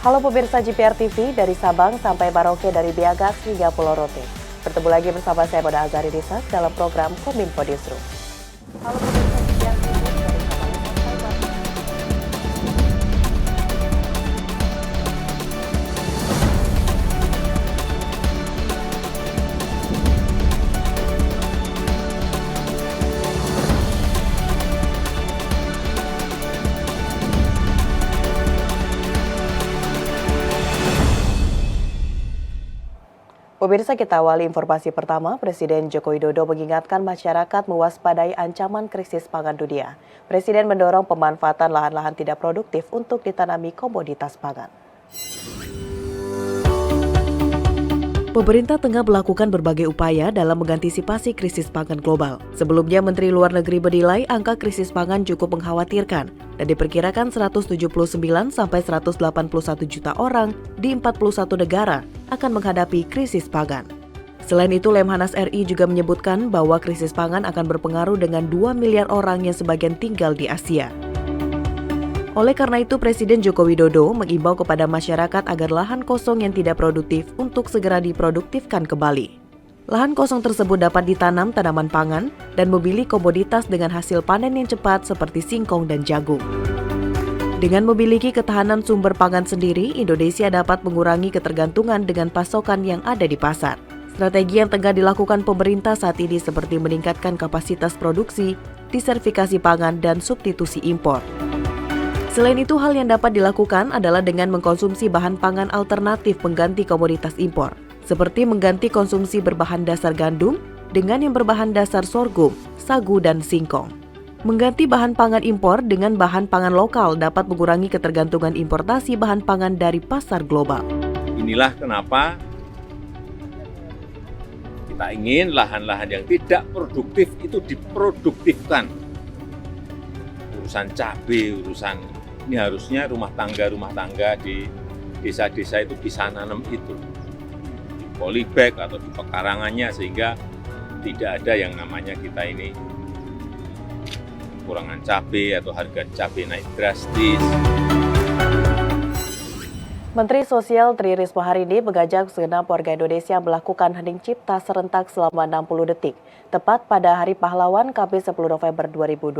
Halo pemirsa GPR TV, dari Sabang sampai Merauke, dari Biagas hingga Pulau Rote. Bertemu lagi bersama saya Moda Azari Disak dalam program Kominfo Distro. Halo pemirsa GPR TV, dari Sabang sampai Merauke. Pemirsa, kita awali informasi pertama. Presiden Joko Widodo mengingatkan masyarakat mewaspadai ancaman krisis pangan dunia. Presiden mendorong pemanfaatan lahan-lahan tidak produktif untuk ditanami komoditas pangan. Pemerintah tengah melakukan berbagai upaya dalam mengantisipasi krisis pangan global. Sebelumnya, Menteri Luar Negeri menilai angka krisis pangan cukup mengkhawatirkan dan diperkirakan 179 sampai 181 juta orang di 41 negara akan menghadapi krisis pangan. Selain itu, Lemhanas RI juga menyebutkan bahwa krisis pangan akan berpengaruh dengan 2 miliar orang yang sebagian tinggal di Asia. Oleh karena itu, Presiden Joko Widodo mengimbau kepada masyarakat agar lahan kosong yang tidak produktif untuk segera diproduktifkan kembali. Lahan kosong tersebut dapat ditanam tanaman pangan dan memilih komoditas dengan hasil panen yang cepat seperti singkong dan jagung. Dengan memiliki ketahanan sumber pangan sendiri, Indonesia dapat mengurangi ketergantungan dengan pasokan yang ada di pasar. Strategi yang tengah dilakukan pemerintah saat ini seperti meningkatkan kapasitas produksi, diversifikasi pangan, dan substitusi impor. Selain itu, hal yang dapat dilakukan adalah dengan mengkonsumsi bahan pangan alternatif pengganti komoditas impor, seperti mengganti konsumsi berbahan dasar gandum dengan yang berbahan dasar sorghum, sagu, dan singkong. Mengganti bahan pangan impor dengan bahan pangan lokal dapat mengurangi ketergantungan importasi bahan pangan dari pasar global. Inilah kenapa kita ingin lahan-lahan yang tidak produktif itu diproduktifkan. Urusan cabai, ini harusnya rumah tangga di desa-desa itu bisa nanam itu. Di polybag atau di pekarangannya sehingga tidak ada yang namanya kita ini kekurangan cabai atau harga cabai naik drastis. Menteri Sosial Tri Risma hari ini mengajak segenap warga Indonesia melakukan hening cipta serentak selama 60 detik, tepat pada Hari Pahlawan Kamis 10 November 2022.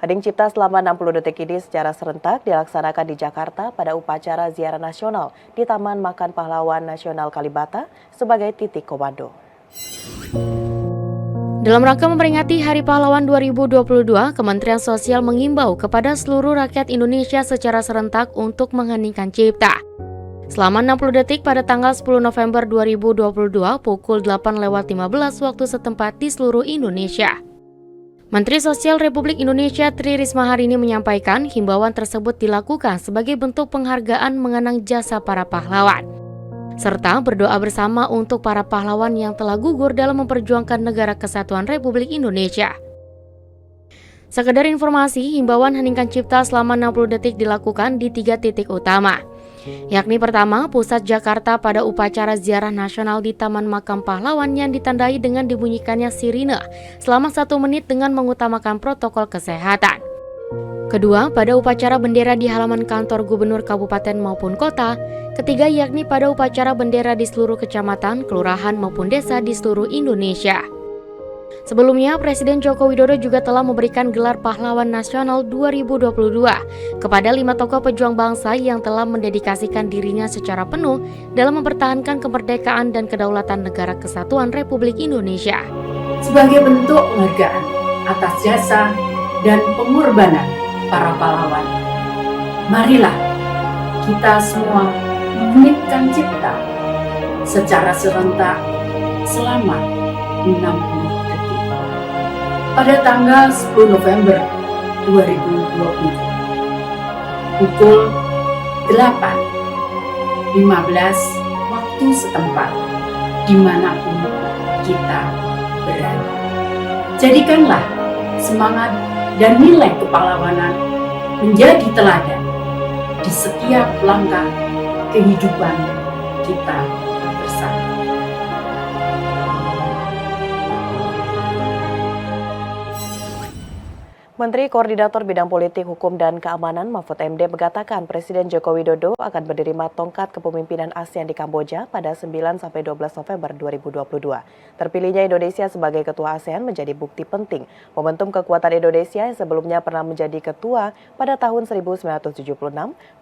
Hening cipta selama 60 detik ini secara serentak dilaksanakan di Jakarta pada upacara ziarah nasional di Taman Makan Pahlawan Nasional Kalibata sebagai titik komando. Dalam rangka memperingati Hari Pahlawan 2022, Kementerian Sosial mengimbau kepada seluruh rakyat Indonesia secara serentak untuk mengheningkan cipta. Selama 60 detik pada tanggal 10 November 2022 pukul 8.15 waktu setempat di seluruh Indonesia. Menteri Sosial Republik Indonesia Tri Risma hari ini menyampaikan himbauan tersebut dilakukan sebagai bentuk penghargaan mengenang jasa para pahlawan, serta berdoa bersama untuk para pahlawan yang telah gugur dalam memperjuangkan negara kesatuan Republik Indonesia. Sekedar informasi, himbauan heningkan cipta selama 60 detik dilakukan di 3 titik utama, yakni pertama, pusat Jakarta pada upacara ziarah nasional di Taman Makam Pahlawan yang ditandai dengan dibunyikannya sirine selama 1 menit dengan mengutamakan protokol kesehatan. Kedua, pada upacara bendera di halaman kantor gubernur kabupaten maupun kota. Ketiga, yakni pada upacara bendera di seluruh kecamatan, kelurahan maupun desa di seluruh Indonesia. Sebelumnya, Presiden Joko Widodo juga telah memberikan gelar Pahlawan Nasional 2022 kepada 5 tokoh pejuang bangsa yang telah mendedikasikan dirinya secara penuh dalam mempertahankan kemerdekaan dan kedaulatan Negara Kesatuan Republik Indonesia. Sebagai bentuk penghargaan atas jasa dan pengorbanan para pahlawan, marilah kita semua mengheningkan cipta secara serentak selama 60 detik pada tanggal 10 November 2020 pukul 8.15 waktu setempat dimanapun kita berada. Jadikanlah semangat dan nilai kepahlawanan menjadi teladan di setiap langkah kehidupan kita bersama. Menteri Koordinator Bidang Politik, Hukum, dan Keamanan Mahfud MD mengatakan Presiden Joko Widodo akan menerima tongkat kepemimpinan ASEAN di Kamboja pada 9-12 November 2022. Terpilihnya Indonesia sebagai Ketua ASEAN menjadi bukti penting momentum kekuatan Indonesia yang sebelumnya pernah menjadi ketua pada tahun 1976,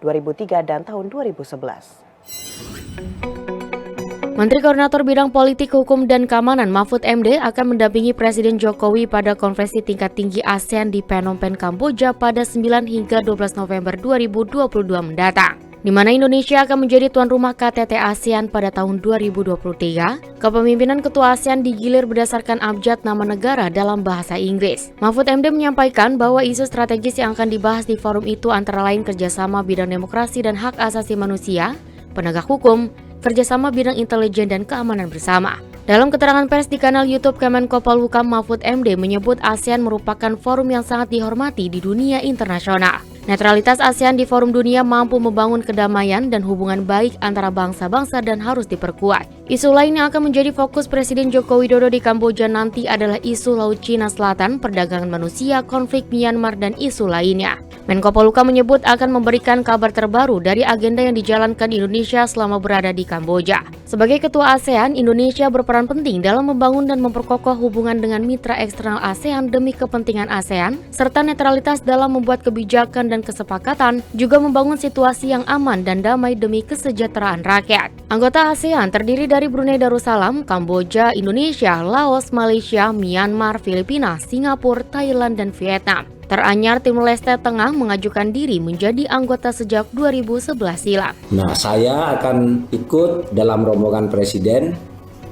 2003, dan tahun 2011. Menteri Koordinator Bidang Politik, Hukum, dan Keamanan Mahfud MD akan mendampingi Presiden Jokowi pada konferensi tingkat tinggi ASEAN di Phnom Penh, Kamboja pada 9 hingga 12 November 2022 mendatang, di mana Indonesia akan menjadi tuan rumah KTT ASEAN pada tahun 2023. Kepemimpinan Ketua ASEAN digilir berdasarkan abjad nama negara dalam bahasa Inggris. Mahfud MD menyampaikan bahwa isu strategis yang akan dibahas di forum itu antara lain kerjasama bidang demokrasi dan hak asasi manusia, penegak hukum, kerjasama bidang intelijen dan keamanan bersama. Dalam keterangan pers di kanal YouTube Kemenko Polhukam, Mahfud MD menyebut ASEAN merupakan forum yang sangat dihormati di dunia internasional. Netralitas ASEAN di forum dunia mampu membangun kedamaian dan hubungan baik antara bangsa-bangsa dan harus diperkuat. Isu lain yang akan menjadi fokus Presiden Joko Widodo di Kamboja nanti adalah isu Laut Cina Selatan, perdagangan manusia, konflik Myanmar, dan isu lainnya. Menko Polhukam menyebut akan memberikan kabar terbaru dari agenda yang dijalankan Indonesia selama berada di Kamboja. Sebagai Ketua ASEAN, Indonesia berperan penting dalam membangun dan memperkokoh hubungan dengan mitra eksternal ASEAN demi kepentingan ASEAN, serta netralitas dalam membuat kebijakan dan kesepakatan, juga membangun situasi yang aman dan damai demi kesejahteraan rakyat. Anggota ASEAN terdiri dari Brunei Darussalam, Kamboja, Indonesia, Laos, Malaysia, Myanmar, Filipina, Singapura, Thailand, dan Vietnam. Teranyar Timur Leste Tengah mengajukan diri menjadi anggota sejak 2011 silam. Nah, saya akan ikut dalam rombongan Presiden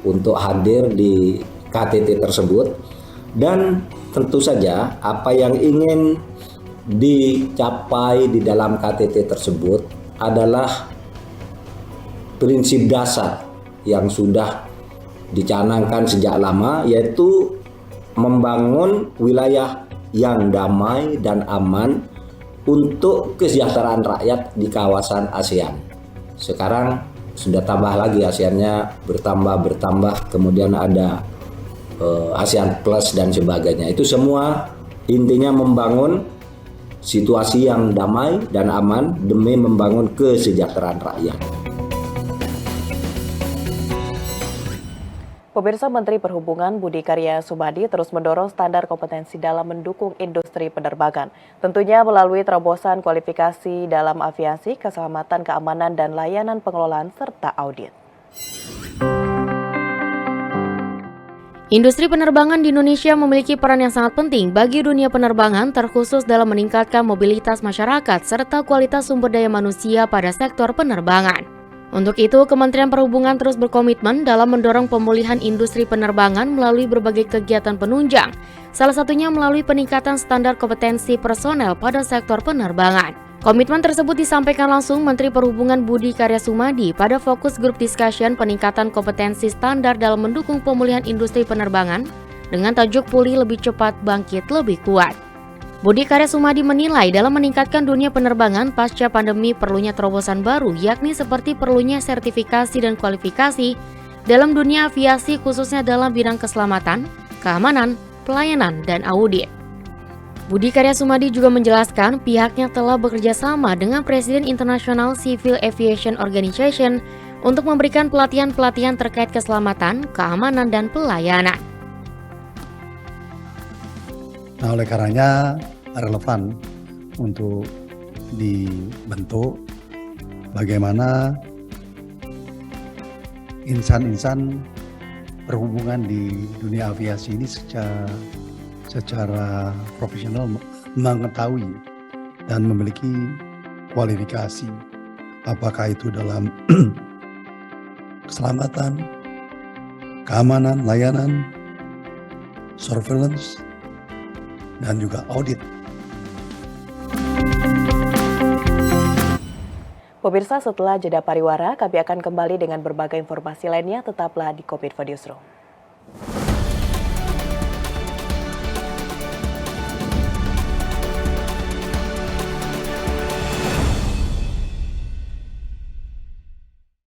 untuk hadir di KTT tersebut, dan tentu saja apa yang ingin dicapai di dalam KTT tersebut adalah prinsip dasar yang sudah dicanangkan sejak lama, yaitu membangun wilayah yang damai dan aman untuk kesejahteraan rakyat di kawasan ASEAN. Sekarang sudah tambah lagi ASEAN-nya, bertambah, kemudian ada ASEAN Plus dan sebagainya. Itu semua intinya membangun situasi yang damai dan aman demi membangun kesejahteraan rakyat. Pemirsa, Menteri Perhubungan Budi Karya Sumadi terus mendorong standar kompetensi dalam mendukung industri penerbangan. Tentunya melalui terobosan kualifikasi dalam aviasi, keselamatan, keamanan, dan layanan pengelolaan, serta audit. Industri penerbangan di Indonesia memiliki peran yang sangat penting bagi dunia penerbangan, terkhusus dalam meningkatkan mobilitas masyarakat serta kualitas sumber daya manusia pada sektor penerbangan. Untuk itu, Kementerian Perhubungan terus berkomitmen dalam mendorong pemulihan industri penerbangan melalui berbagai kegiatan penunjang, salah satunya melalui peningkatan standar kompetensi personel pada sektor penerbangan. Komitmen tersebut disampaikan langsung Menteri Perhubungan Budi Karya Sumadi pada fokus group discussion peningkatan kompetensi standar dalam mendukung pemulihan industri penerbangan dengan tajuk Pulih Lebih Cepat, Bangkit Lebih Kuat. Budi Karya Sumadi menilai dalam meningkatkan dunia penerbangan pasca pandemi perlunya terobosan baru, yakni seperti perlunya sertifikasi dan kualifikasi dalam dunia aviasi, khususnya dalam bidang keselamatan, keamanan, pelayanan, dan audit. Budi Karya Sumadi juga menjelaskan pihaknya telah bekerja sama dengan Presiden International Civil Aviation Organization untuk memberikan pelatihan-pelatihan terkait keselamatan, keamanan, dan pelayanan. Nah, oleh karenanya relevan untuk dibentuk bagaimana insan-insan perhubungan di dunia aviasi ini secara profesional mengetahui dan memiliki kualifikasi, apakah itu dalam keselamatan, keamanan, layanan, surveillance, dan juga audit. Pemirsa, setelah jeda pariwara, kami akan kembali dengan berbagai informasi lainnya. Tetaplah di Kominfo Newsroom.